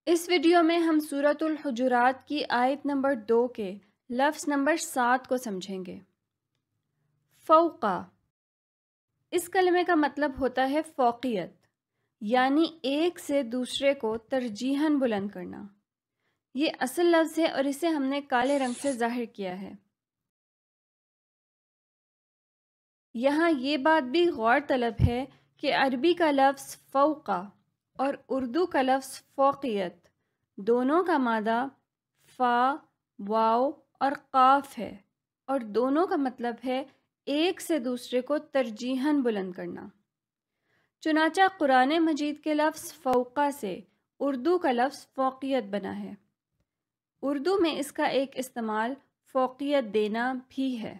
اس video میں ہم سورۃ الحجرات کی آیت نمبر 2 کے لفظ نمبر 7 کو سمجھیں گے۔ فوقا، اس کلمے کا مطلب ہوتا ہے فوقیت، یعنی ایک سے دوسرے کو ترجیحاً بلند کرنا۔ یہ اصل لفظ ہے اور اسے ہم نے کالے رنگ سے ظاہر کیا ہے۔ یہاں یہ بات بھی غور طلب ہے کہ عربی کا لفظ فوقا اور اردو کا لفظ فوقیت دونوں کا مادہ فا، واو اور قاف ہے، اور دونوں کا مطلب ہے ایک سے دوسرے کو ترجیحاً بلند کرنا۔ چنانچہ قرآن مجید کے لفظ فوقا سے اردو کا لفظ فوقیت بنا ہے۔ اردو میں اس کا ایک استعمال فوقیت دینا بھی ہے۔